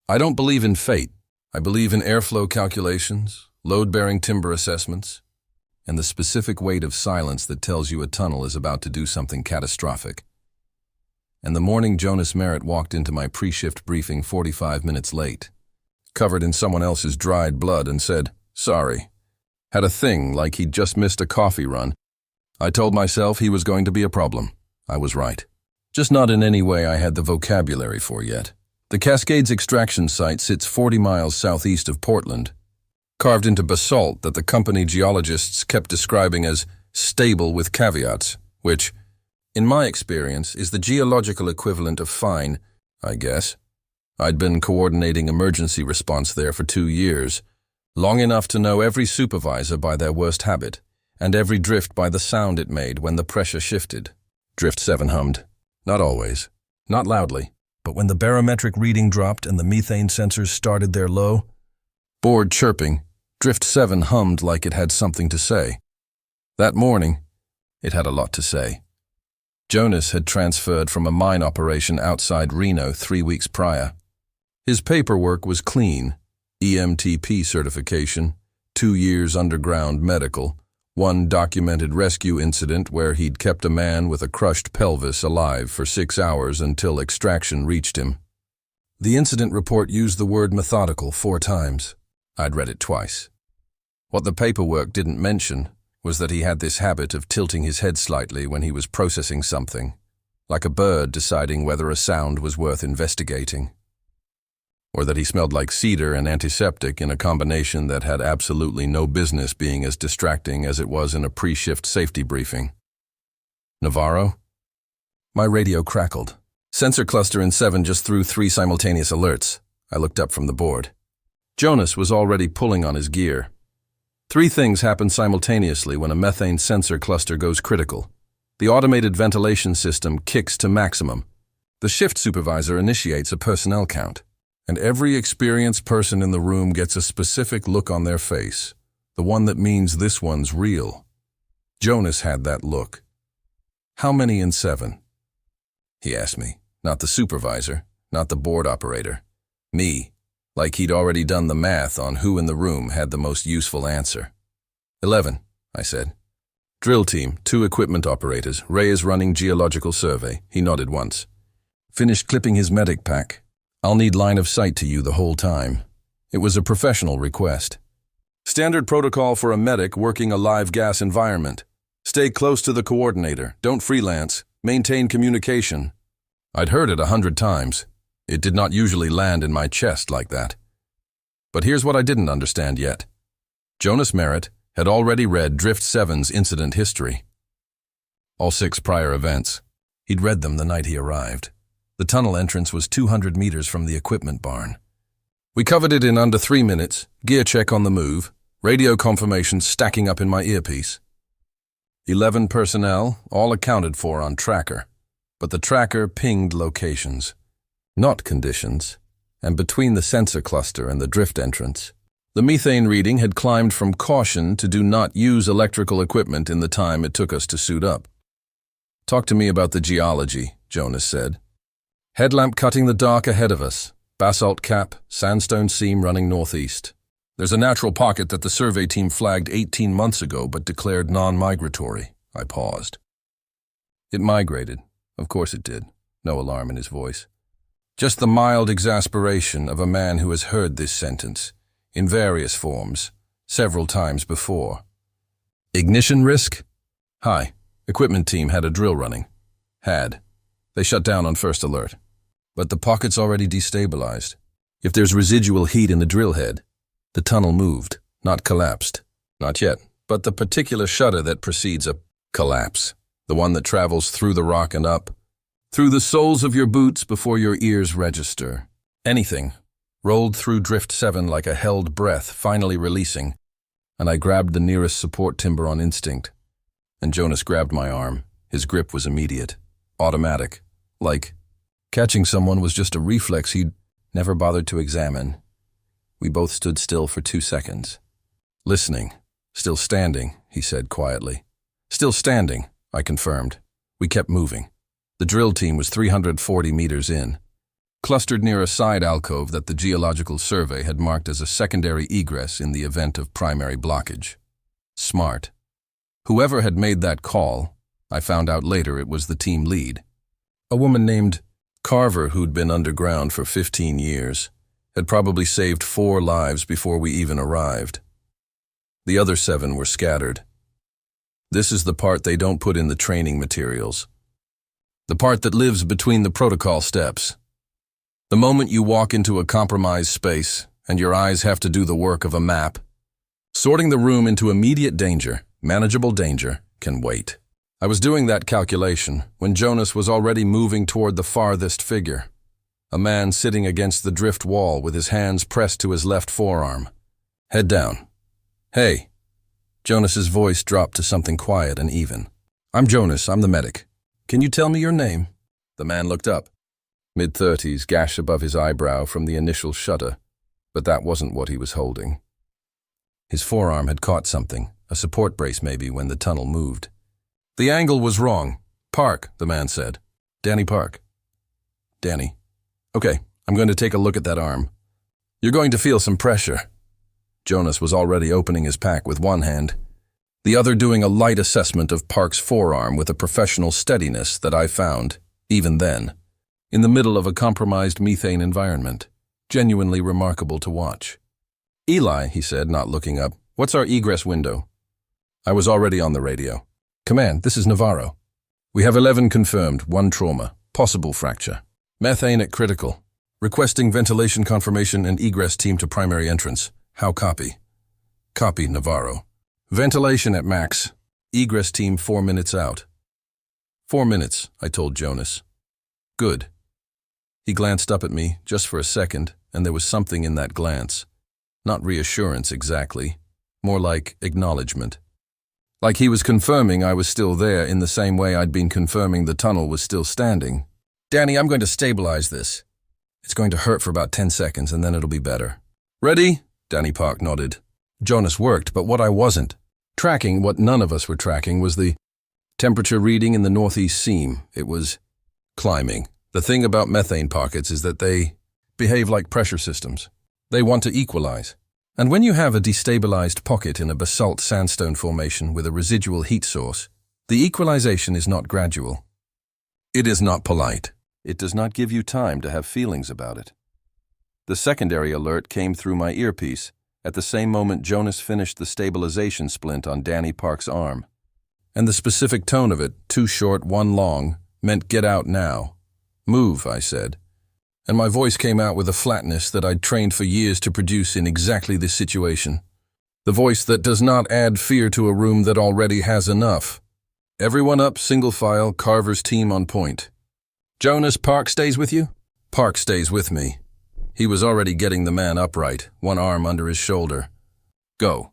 I don't believe in fate. I believe in airflow calculations, load-bearing timber assessments, and the specific weight of silence that tells you a tunnel is about to do something catastrophic. And the morning Jonas Merritt walked into my pre-shift briefing 45 minutes late, covered in someone else's dried blood, and said, "Sorry," had a thing like he'd just missed a coffee run, I told myself he was going to be a problem. I was right. Just not in any way I had the vocabulary for yet. The Cascades extraction site sits 40 miles southeast of Portland, carved into basalt that the company geologists kept describing as stable with caveats, which, in my experience, is the geological equivalent of fine, I guess. I'd been coordinating emergency response there for 2 years, long enough to know every supervisor by their worst habit, and every drift by the sound it made when the pressure shifted. Drift 7 hummed. Not always. Not loudly. But when the barometric reading dropped and the methane sensors started their low, bored chirping, Drift 7 hummed like it had something to say. That morning, it had a lot to say. Jonas had transferred from a mine operation outside Reno 3 weeks prior. His paperwork was clean: EMTP certification, 2 years underground medical, 1 documented rescue incident where he'd kept a man with a crushed pelvis alive for 6 hours until extraction reached him. The incident report used the word methodical 4 times. I'd read it twice. What the paperwork didn't mention was that he had this habit of tilting his head slightly when he was processing something, like a bird deciding whether a sound was worth investigating. Or that he smelled like cedar and antiseptic in a combination that had absolutely no business being as distracting as it was in a pre-shift safety briefing. Navarro? My radio crackled. Sensor cluster in 7 just threw 3 simultaneous alerts. I looked up from the board. Jonas was already pulling on his gear. 3 things happen simultaneously when a methane sensor cluster goes critical. The automated ventilation system kicks to maximum. The shift supervisor initiates a personnel count. And every experienced person in the room gets a specific look on their face, the one that means this one's real. Jonas had that look. "How many in 7? He asked me, not the supervisor, not the board operator. Me, like he'd already done the math on who in the room had the most useful answer. 11, I said. Drill team, 2 equipment operators. Ray is running geological survey. He nodded once. Finished clipping his medic pack. I'll need line of sight to you the whole time. It was a professional request. Standard protocol for a medic working a live gas environment. Stay close to the coordinator. Don't freelance. Maintain communication. I'd heard it 100 times. It did not usually land in my chest like that. But here's what I didn't understand yet. Jonas Merritt had already read Drift 7's incident history. All 6 prior events. He'd read them the night he arrived. The tunnel entrance was 200 meters from the equipment barn. We covered it in under 3 minutes, gear check on the move, radio confirmation stacking up in my earpiece. 11 personnel, all accounted for on tracker, but the tracker pinged locations, not conditions, and between the sensor cluster and the drift entrance, the methane reading had climbed from caution to do not use electrical equipment in the time it took us to suit up. Talk to me about the geology, Jonas said. Headlamp cutting the dark ahead of us. Basalt cap, sandstone seam running northeast. There's a natural pocket that the survey team flagged 18 months ago but declared non-migratory. I paused. It migrated. Of course it did. No alarm in his voice. Just the mild exasperation of a man who has heard this sentence, in various forms, several times before. Ignition risk? Hi. Equipment team had a drill running. Had. They shut down on first alert. But the pocket's already destabilized. If there's residual heat in the drill head, the tunnel moved, not collapsed. Not yet, but the particular shudder that precedes a collapse, the one that travels through the rock and up, through the soles of your boots before your ears register. Anything, rolled through Drift 7 like a held breath, finally releasing, and I grabbed the nearest support timber on instinct. And Jonas grabbed my arm. His grip was immediate, automatic, like catching someone was just a reflex he'd never bothered to examine. We both stood still for 2 seconds. Listening. Still standing, he said quietly. Still standing, I confirmed. We kept moving. The drill team was 340 meters in. clustered near a side alcove that the Geological Survey had marked as a secondary egress in the event of primary blockage. Smart. Whoever had made that call, I found out later it was the team lead. A woman named Carver, who'd been underground for 15 years, had probably saved 4 lives before we even arrived. The other 7 were scattered. This is the part they don't put in the training materials. The part that lives between the protocol steps. The moment you walk into a compromised space and your eyes have to do the work of a map, sorting the room into immediate danger, manageable danger, can wait. I was doing that calculation when Jonas was already moving toward the farthest figure, a man sitting against the drift wall with his hands pressed to his left forearm. Head down. Hey. Jonas's voice dropped to something quiet and even. I'm Jonas, I'm the medic. Can you tell me your name? The man looked up. Mid-30s, gash above his eyebrow from the initial shudder, but that wasn't what he was holding. His forearm had caught something, a support brace maybe, when the tunnel moved. The angle was wrong. Park, the man said. Danny Park. Danny. Okay, I'm going to take a look at that arm. You're going to feel some pressure. Jonas was already opening his pack with one hand, the other doing a light assessment of Park's forearm with a professional steadiness that I found, even then, in the middle of a compromised methane environment, genuinely remarkable to watch. Eli, he said, not looking up, what's our egress window? I was already on the radio. Command, this is Navarro. We have 11 confirmed, 1 trauma, possible fracture. Methane at critical. Requesting ventilation confirmation and egress team to primary entrance. How copy? Copy, Navarro. Ventilation at max. Egress team 4 minutes out. 4 minutes, I told Jonas. Good. He glanced up at me, just for a second, and there was something in that glance. Not reassurance exactly, more like acknowledgement. Like he was confirming I was still there in the same way I'd been confirming the tunnel was still standing. Danny, I'm going to stabilize this. It's going to hurt for about 10 seconds and then it'll be better. Ready? Danny Park nodded. Jonas worked, but what I wasn't tracking, what none of us were tracking, was the temperature reading in the northeast seam. It was climbing. The thing about methane pockets is that they behave like pressure systems. They want to equalize. And when you have a destabilized pocket in a basalt sandstone formation with a residual heat source, the equalization is not gradual. It is not polite. It does not give you time to have feelings about it. The secondary alert came through my earpiece at the same moment Jonas finished the stabilization splint on Danny Park's arm. And the specific tone of it, 2 short, 1 long, meant get out now. Move, I said. And my voice came out with a flatness that I'd trained for years to produce in exactly this situation. The voice that does not add fear to a room that already has enough. Everyone up, single file, Carver's team on point. Jonas, Park stays with you? Park stays with me. He was already getting the man upright, 1 arm under his shoulder. Go.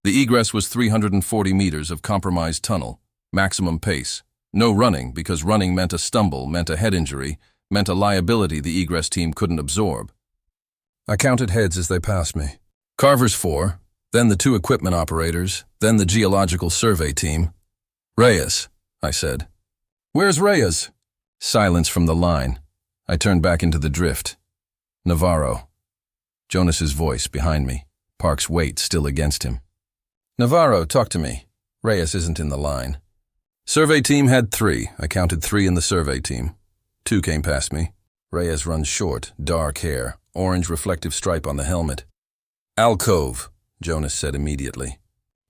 The egress was 340 meters of compromised tunnel, maximum pace. No running, because running meant a stumble, meant a head injury, meant a liability the egress team couldn't absorb. I counted heads as they passed me. Carver's 4, then the 2 equipment operators, then the Geological Survey team. Reyes, I said. Where's Reyes? Silence from the line. I turned back into the drift. Navarro. Jonas's voice behind me, Park's weight still against him. Navarro, talk to me. Reyes isn't in the line. Survey team had 3. I counted 3 in the survey team. 2 came past me. Reyes runs short, dark hair, orange reflective stripe on the helmet. Alcove, Jonas said immediately.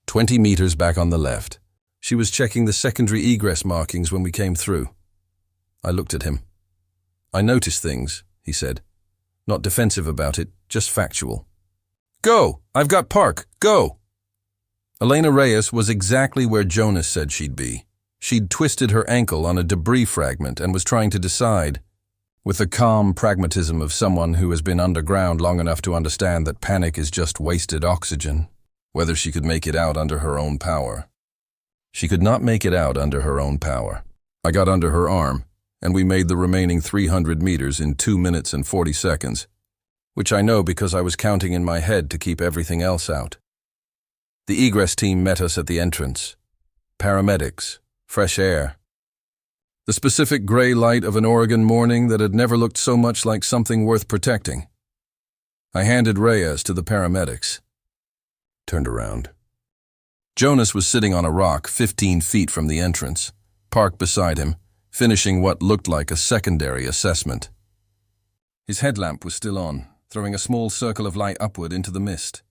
20 meters back on the left. She was checking the secondary egress markings when we came through. I looked at him. I noticed things, he said. Not defensive about it, just factual. Go! I've got Park! Go! Elena Reyes was exactly where Jonas said she'd be. She'd twisted her ankle on a debris fragment and was trying to decide, with the calm pragmatism of someone who has been underground long enough to understand that panic is just wasted oxygen, whether she could make it out under her own power. She could not make it out under her own power. I got under her arm, and we made the remaining 300 meters in 2 minutes and 40 seconds, which I know because I was counting in my head to keep everything else out. The egress team met us at the entrance. Paramedics, fresh air. The specific gray light of an Oregon morning that had never looked so much like something worth protecting. I handed Reyes to the paramedics. Turned around. Jonas was sitting on a rock 15 feet from the entrance, parked beside him, finishing what looked like a secondary assessment. His headlamp was still on, throwing a small circle of light upward into the mist.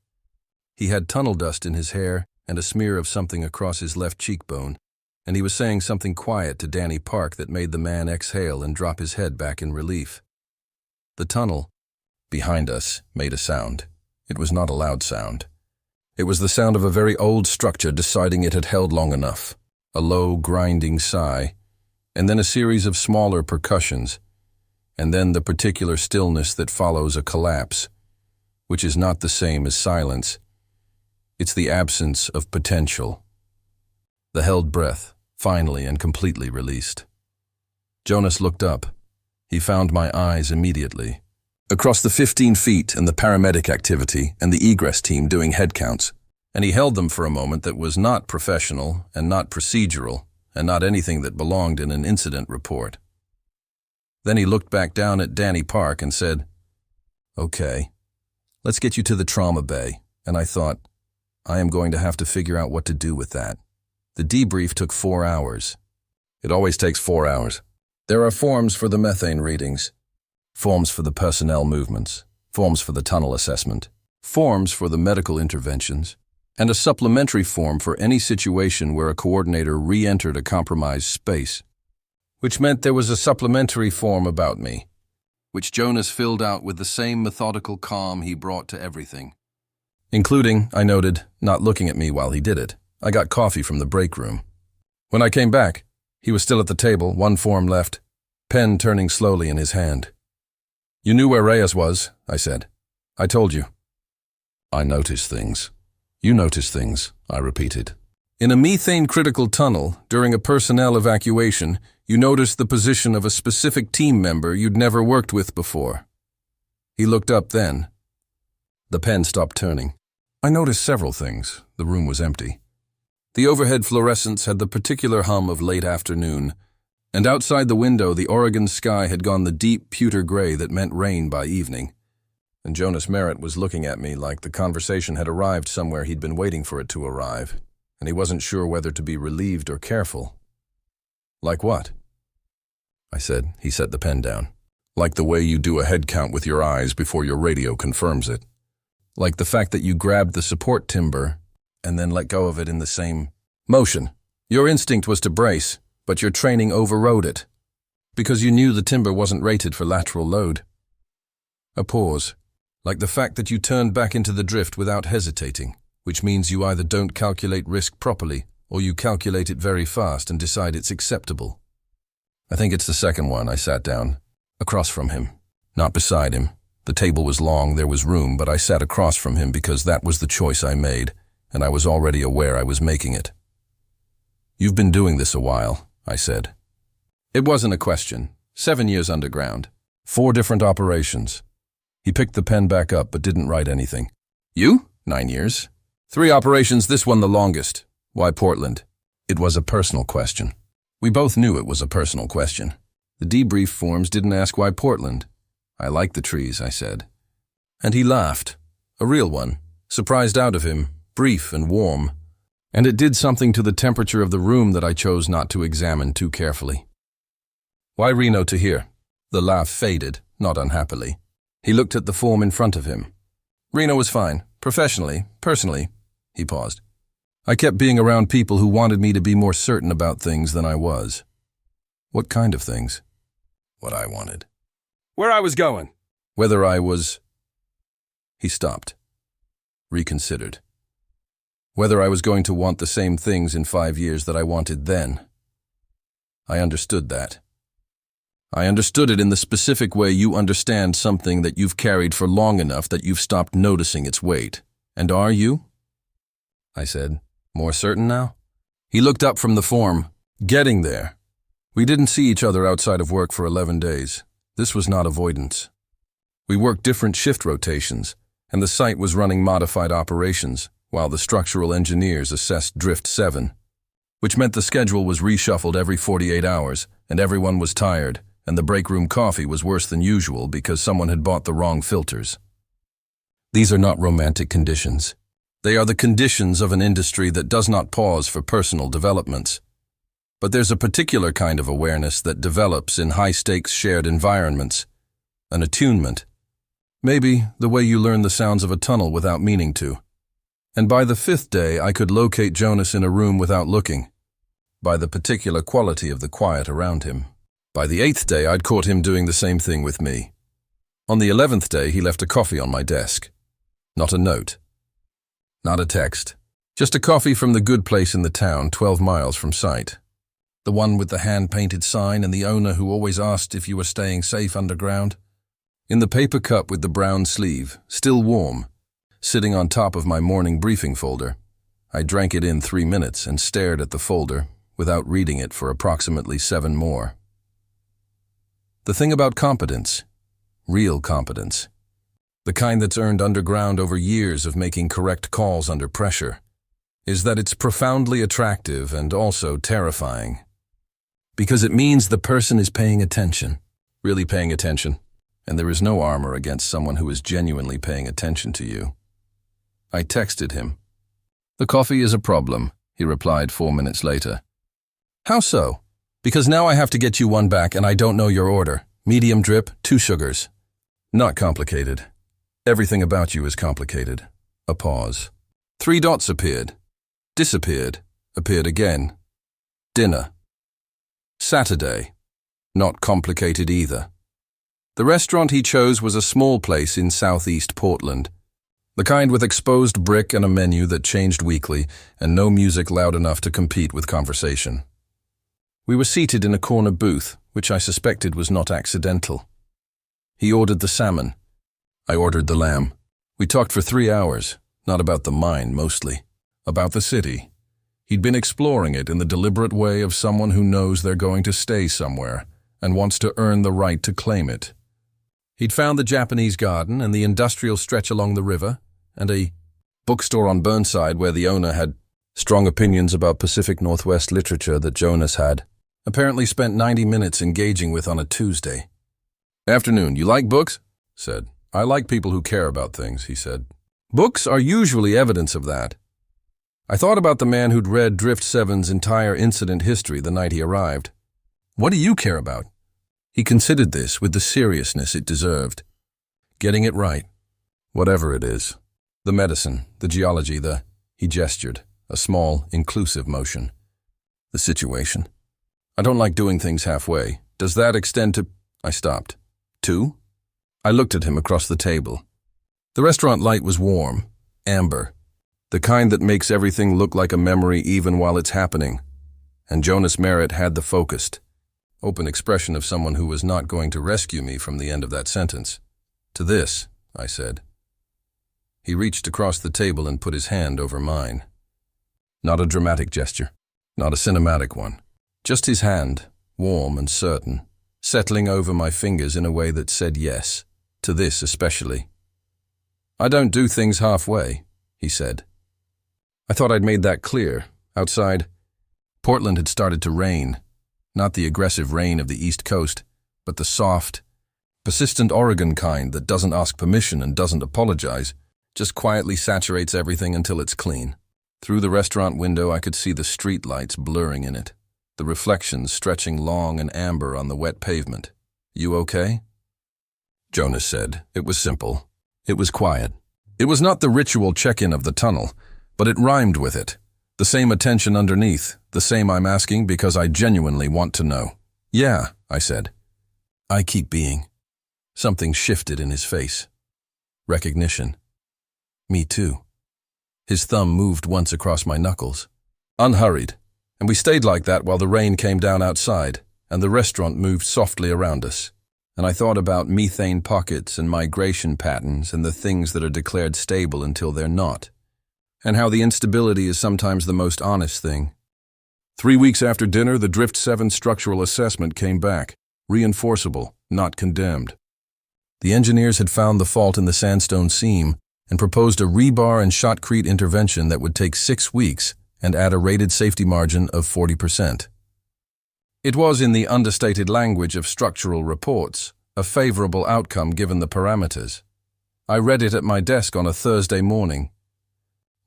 He had tunnel dust in his hair and a smear of something across his left cheekbone, and he was saying something quiet to Danny Park that made the man exhale and drop his head back in relief. The tunnel, behind us, made a sound. It was not a loud sound. It was the sound of a very old structure deciding it had held long enough. A low, grinding sigh, and then a series of smaller percussions, and then the particular stillness that follows a collapse, which is not the same as silence. It's the absence of potential. The held breath, finally and completely released. Jonas looked up. He found my eyes immediately. Across the 15 feet and the paramedic activity and the egress team doing head counts, and he held them for a moment that was not professional and not procedural and not anything that belonged in an incident report. Then he looked back down at Danny Park and said, "Okay, let's get you to the trauma bay," and I thought, I am going to have to figure out what to do with that. The debrief took 4 hours. It always takes 4 hours. There are forms for the methane readings, forms for the personnel movements, forms for the tunnel assessment, forms for the medical interventions, and a supplementary form for any situation where a coordinator re-entered a compromised space, which meant there was a supplementary form about me, which Jonas filled out with the same methodical calm he brought to everything. Including, I noted, not looking at me while he did it. I got coffee from the break room. When I came back, he was still at the table, one form left, pen turning slowly in his hand. "You knew where Reyes was," I said. "I told you." "I notice things." "You notice things," I repeated. "In a methane-critical tunnel, during a personnel evacuation, you noticed the position of a specific team member you'd never worked with before." He looked up then. The pen stopped turning. I noticed several things. The room was empty. The overhead fluorescents had the particular hum of late afternoon, and outside the window the Oregon sky had gone the deep pewter gray that meant rain by evening. And Jonas Merritt was looking at me like the conversation had arrived somewhere he'd been waiting for it to arrive, and he wasn't sure whether to be relieved or careful. "Like what?" I said. He set the pen down. "Like the way you do a head count with your eyes before your radio confirms it. Like the fact that you grabbed the support timber and then let go of it in the same motion. Your instinct was to brace, but your training overrode it, because you knew the timber wasn't rated for lateral load." A pause. "Like the fact that you turned back into the drift without hesitating, which means you either don't calculate risk properly or you calculate it very fast and decide it's acceptable." "I think it's the second one." I sat down, across from him, not beside him. The table was long, there was room, but I sat across from him because that was the choice I made, and I was already aware I was making it. "You've been doing this a while," I said. It wasn't a question. 7 years underground. 4 different operations. He picked the pen back up but didn't write anything. "You? 9 years. 3 operations, this one the longest. Why Portland?" It was a personal question. We both knew it was a personal question. The debrief forms didn't ask why Portland. "I like the trees," I said. And he laughed. A real one. Surprised out of him, brief and warm. And it did something to the temperature of the room that I chose not to examine too carefully. "Why Reno to here?" The laugh faded, not unhappily. He looked at the form in front of him. "Reno was fine. Professionally, personally." He paused. "I kept being around people who wanted me to be more certain about things than I was." "What kind of things?" "What I wanted." "Where I was going." "Whether I was—" He stopped. Reconsidered. "Whether I was going to want the same things in 5 years that I wanted then." I understood that. I understood it in the specific way you understand something that you've carried for long enough that you've stopped noticing its weight. "And are you?" I said. "More certain now?" He looked up from the form. "Getting there. We didn't see each other outside of work for 11 days. This was not avoidance. We worked different shift rotations, and the site was running modified operations, while the structural engineers assessed Drift 7. which meant the schedule was reshuffled every 48 hours, and everyone was tired, and the break room coffee was worse than usual because someone had bought the wrong filters. These are not romantic conditions. They are the conditions of an industry that does not pause for personal developments. But there's a particular kind of awareness that develops in high-stakes shared environments, an attunement. Maybe the way you learn the sounds of a tunnel without meaning to. And by the 5th day, I could locate Jonas in a room without looking, by the particular quality of the quiet around him. By the 8th day, I'd caught him doing the same thing with me. On the 11th day, he left a coffee on my desk. Not a note. Not a text. Just a coffee from the good place in the town, 12 miles from site. The one with the hand-painted sign and the owner who always asked if you were staying safe underground. In the paper cup with the brown sleeve, still warm, sitting on top of my morning briefing folder. I drank it in 3 minutes and stared at the folder without reading it for approximately 7 more. The thing about competence, real competence, the kind that's earned underground over years of making correct calls under pressure, is that it's profoundly attractive and also terrifying. Because it means the person is paying attention, really paying attention, and there is no armor against someone who is genuinely paying attention to you. I texted him. "The coffee is a problem," he replied 4 minutes later. "How so?" "Because now I have to get you one back and I don't know your order. Medium drip, 2 sugars. "Not complicated. Everything about you is complicated." A pause. 3 dots appeared. Disappeared. Appeared again. Dinner. Saturday. Not complicated either. The restaurant he chose was a small place in southeast Portland. The kind with exposed brick and a menu that changed weekly and no music loud enough to compete with conversation. We were seated in a corner booth, which I suspected was not accidental. He ordered the salmon. I ordered the lamb. We talked for 3 hours, not about the mine mostly, about the city. He'd been exploring it in the deliberate way of someone who knows they're going to stay somewhere and wants to earn the right to claim it. He'd found the Japanese garden and the industrial stretch along the river and a bookstore on Burnside where the owner had strong opinions about Pacific Northwest literature that Jonas had apparently spent 90 minutes engaging with on a Tuesday. "Afternoon, you like books?" said. "I like people who care about things," he said. "Books are usually evidence of that." I thought about the man who'd read Drift 7's entire incident history the night he arrived. "What do you care about?" He considered this with the seriousness it deserved. Getting it right. Whatever it is. The medicine, the geology, he gestured, a small, inclusive motion. The situation. "I don't like doing things halfway. Does that extend to—" I stopped. "To?" I looked at him across the table. The restaurant light was warm, amber, the kind that makes everything look like a memory even while it's happening. And Jonas Merritt had the focused, open expression of someone who was not going to rescue me from the end of that sentence. "To this," I said. He reached across the table and put his hand over mine. Not a dramatic gesture, not a cinematic one. Just his hand, warm and certain, settling over my fingers in a way that said yes, to this especially. "I don't do things halfway," he said. I thought I'd made that clear. Outside, Portland had started to rain. Not the aggressive rain of the East Coast, but the soft, persistent Oregon kind that doesn't ask permission and doesn't apologize, just quietly saturates everything until it's clean. Through the restaurant window, I could see the street lights blurring in it, the reflections stretching long and amber on the wet pavement. "You okay?" Jonas said. It was simple. It was quiet. It was not the ritual check-in of the tunnel, but it rhymed with it. The same attention underneath, the same I'm asking because I genuinely want to know. "Yeah," I said. "I keep being." Something shifted in his face. Recognition. Me too. His thumb moved once across my knuckles. Unhurried. And we stayed like that while the rain came down outside, and the restaurant moved softly around us. And I thought about methane pockets and migration patterns and the things that are declared stable until they're not. And how the instability is sometimes the most honest thing. 3 weeks after dinner, the Drift 7 structural assessment came back, reinforceable, not condemned. The engineers had found the fault in the sandstone seam and proposed a rebar and shotcrete intervention that would take 6 weeks and add a rated safety margin of 40%. It was, in the understated language of structural reports, a favorable outcome given the parameters. I read it at my desk on a Thursday morning.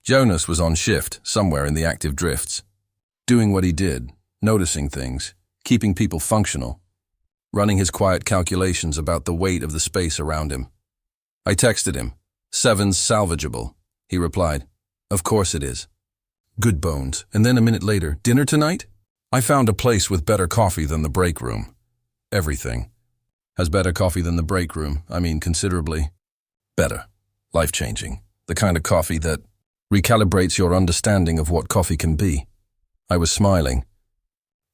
Jonas was on shift, somewhere in the active drifts, doing what he did, noticing things, keeping people functional, running his quiet calculations about the weight of the space around him. I texted him, "7's salvageable." He replied, "Of course it is." Good bones. And then a minute later, "Dinner tonight? I found a place with better coffee than the break room." Everything has better coffee than the break room. I mean, considerably better. Life-changing. The kind of coffee that recalibrates your understanding of what coffee can be. I was smiling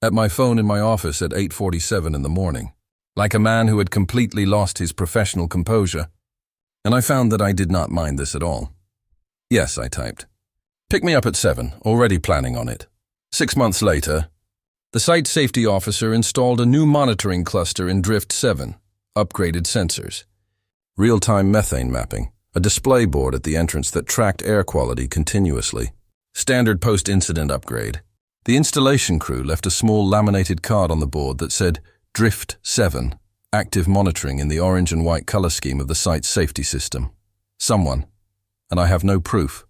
at my phone in my office at 8:47 in the morning, like a man who had completely lost his professional composure, and I found that I did not mind this at all. "Yes," I typed. "Pick me up at 7, already planning on it." 6 months later, the site safety officer installed a new monitoring cluster in Drift 7, upgraded sensors, real-time methane mapping, a display board at the entrance that tracked air quality continuously, standard post-incident upgrade. The installation crew left a small laminated card on the board that said Drift 7, active monitoring in the orange and white color scheme of the site's safety system. Someone, and I have no proof,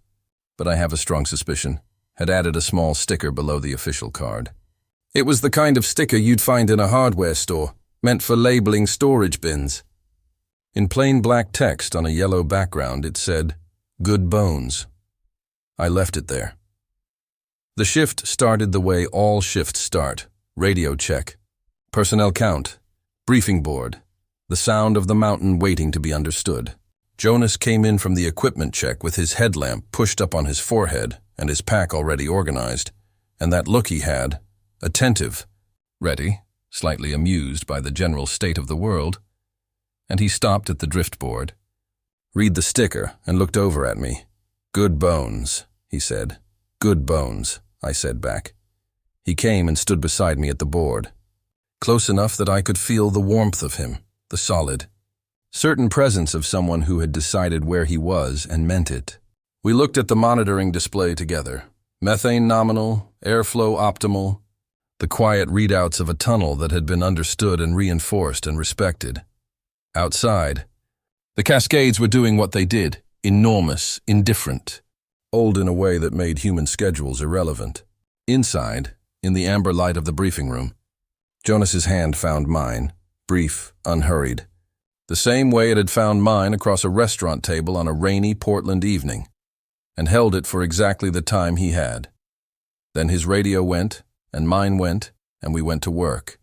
but I have a strong suspicion, had added a small sticker below the official card. It was the kind of sticker you'd find in a hardware store, meant for labeling storage bins. In plain black text on a yellow background, it said, "Good bones." I left it there. The shift started the way all shifts start. Radio check. Personnel count. Briefing board. The sound of the mountain waiting to be understood. Jonas came in from the equipment check with his headlamp pushed up on his forehead and his pack already organized, and that look he had, attentive, ready, slightly amused by the general state of the world, and he stopped at the drift board, read the sticker, and looked over at me. "Good bones," he said. "Good bones," I said back. He came and stood beside me at the board, close enough that I could feel the warmth of him, the solid, certain presence of someone who had decided where he was and meant it. We looked at the monitoring display together. Methane nominal, airflow optimal, the quiet readouts of a tunnel that had been understood and reinforced and respected. Outside, the Cascades were doing what they did, enormous, indifferent, old in a way that made human schedules irrelevant. Inside, in the amber light of the briefing room, Jonas's hand found mine, brief, unhurried, the same way it had found mine across a restaurant table on a rainy Portland evening, and held it for exactly the time he had. Then his radio went, and mine went, and we went to work.